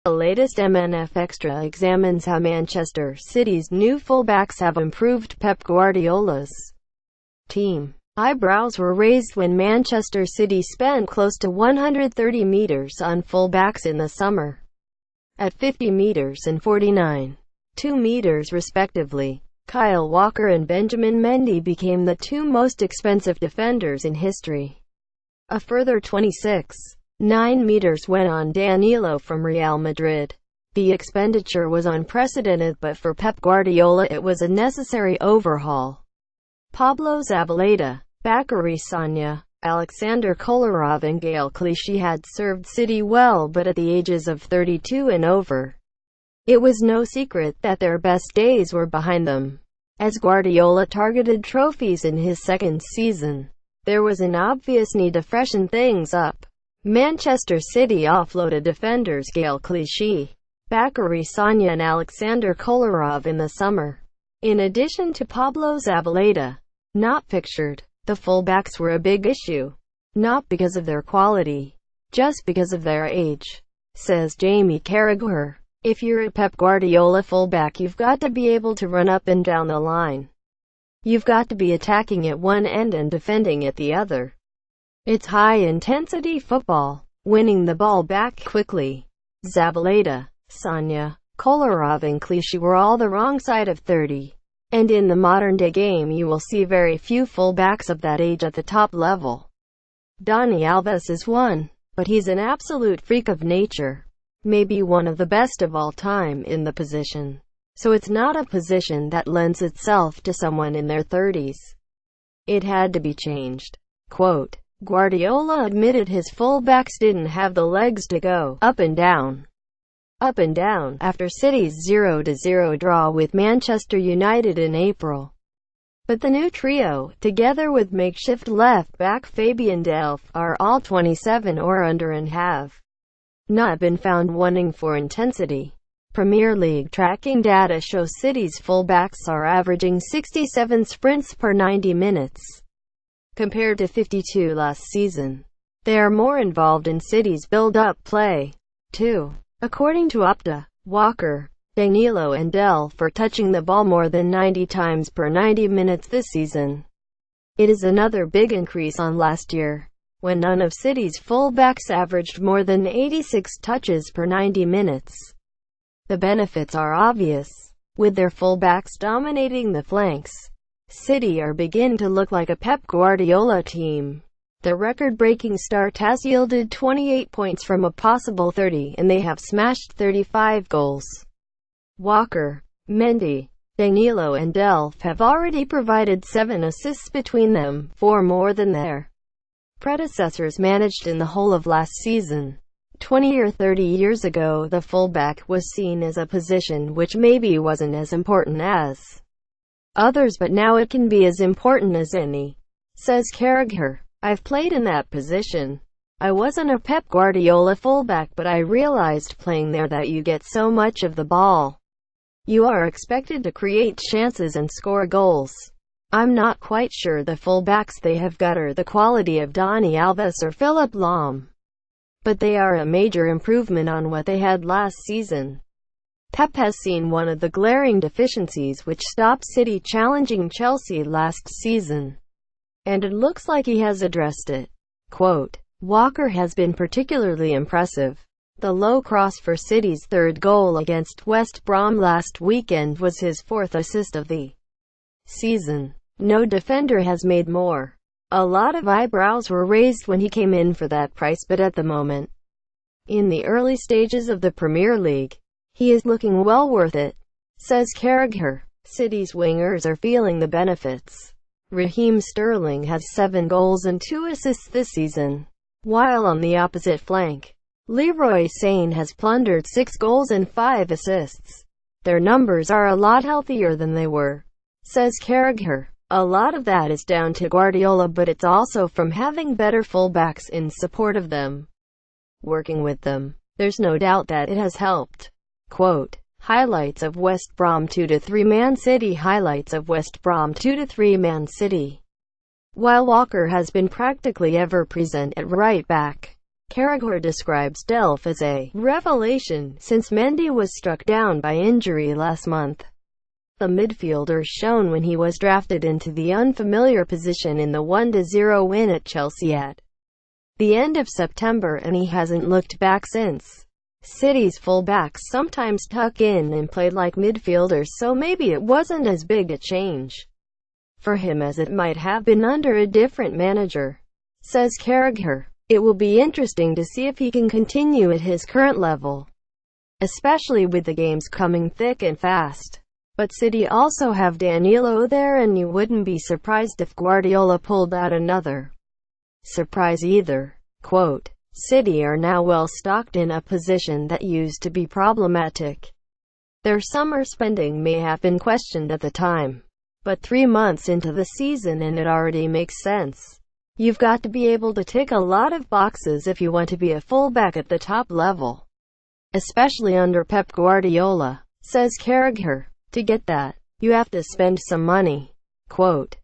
The latest MNF Extra examines how Manchester City's new fullbacks have improved Pep Guardiola's team. Eyebrows were raised when Manchester City spent close to 130 meters on fullbacks in the summer. At 50 meters and 49.2 meters respectively, Kyle Walker and Benjamin Mendy became the two most expensive defenders in history. A further 26.9 meters went on Danilo from Real Madrid. The expenditure was unprecedented, but for Pep Guardiola it was a necessary overhaul. Pablo Zabaleta, Bakary Sagna, Alexander Kolarov and Gael Clichy had served City well, but at the ages of 32 and over, it was no secret that their best days were behind them. As Guardiola targeted trophies in his second season, there was an obvious need to freshen things up. Manchester City offloaded defenders Gael Clichy, Bakary Sagna and Alexander Kolarov in the summer. In addition to Pablo Zabaleta, not pictured, the fullbacks were a big issue. Not because of their quality, just because of their age, says Jamie Carragher. If you're a Pep Guardiola fullback, you've got to be able to run up and down the line. You've got to be attacking at one end and defending at the other. It's high-intensity football, winning the ball back quickly. Zabaleta, Sagna, Kolarov and Clichy were all the wrong side of 30. And in the modern-day game you will see very few fullbacks of that age at the top level. Dani Alves is one, but he's an absolute freak of nature. Maybe one of the best of all time in the position. So it's not a position that lends itself to someone in their 30s. It had to be changed. Quote, Guardiola admitted his fullbacks didn't have the legs to go up and down after City's 0-0 draw with Manchester United in April. But the new trio, together with makeshift left-back Fabian Delph, are all 27 or under and have not been found wanting for intensity. Premier League tracking data shows City's fullbacks are averaging 67 sprints per 90 minutes, compared to 52 last season. They are more involved in City's build-up play, too. According to Opta, Walker, Danilo and Delph are touching the ball more than 90 times per 90 minutes this season. It is another big increase on last year, when none of City's fullbacks averaged more than 86 touches per 90 minutes. The benefits are obvious. With their fullbacks dominating the flanks, City are beginning to look like a Pep Guardiola team. The record-breaking start has yielded 28 points from a possible 30, and they have smashed 35 goals. Walker, Mendy, Danilo and Delph have already provided 7 assists between them, 4 more than their predecessors managed in the whole of last season. 20 or 30 years ago, the fullback was seen as a position which maybe wasn't as important as others, but now it can be as important as any, says Carragher. I've played in that position. I wasn't a Pep Guardiola fullback, but I realized playing there that you get so much of the ball. You are expected to create chances and score goals. I'm not quite sure the fullbacks they have got are the quality of Dani Alves or Philipp Lahm, but they are a major improvement on what they had last season. Pep has seen one of the glaring deficiencies which stopped City challenging Chelsea last season, and it looks like he has addressed it. Quote, Walker has been particularly impressive. The low cross for City's third goal against West Brom last weekend was his 4th assist of the season. No defender has made more. A lot of eyebrows were raised when he came in for that price, but at the moment, in the early stages of the Premier League, he is looking well worth it, says Carragher. City's wingers are feeling the benefits. Raheem Sterling has 7 goals and 2 assists this season, while on the opposite flank, Leroy Sane has plundered 6 goals and 5 assists. Their numbers are a lot healthier than they were, says Carragher. A lot of that is down to Guardiola, but it's also from having better fullbacks in support of them. Working with them, there's no doubt that it has helped. Quote, Highlights of West Brom 2-3 Man City. Highlights of West Brom 2-3 Man City. while Walker has been practically ever-present at right back. Carragher describes Delph as a revelation since Mendy was struck down by injury last month. The midfielder shone when he was drafted into the unfamiliar position in the 1-0 win at Chelsea at the end of September, and he hasn't looked back since. City's full-backs sometimes tuck in and play like midfielders, so maybe it wasn't as big a change for him as it might have been under a different manager, says Carragher. It will be interesting to see if he can continue at his current level, especially with the games coming thick and fast. But City also have Danilo there, and you wouldn't be surprised if Guardiola pulled out another surprise either. Quote, City are now well stocked in a position that used to be problematic. Their summer spending may have been questioned at the time, but 3 months into the season and it already makes sense. You've got to be able to tick a lot of boxes if you want to be a fullback at the top level, especially under Pep Guardiola, says Carragher. To get that, you have to spend some money. Quote,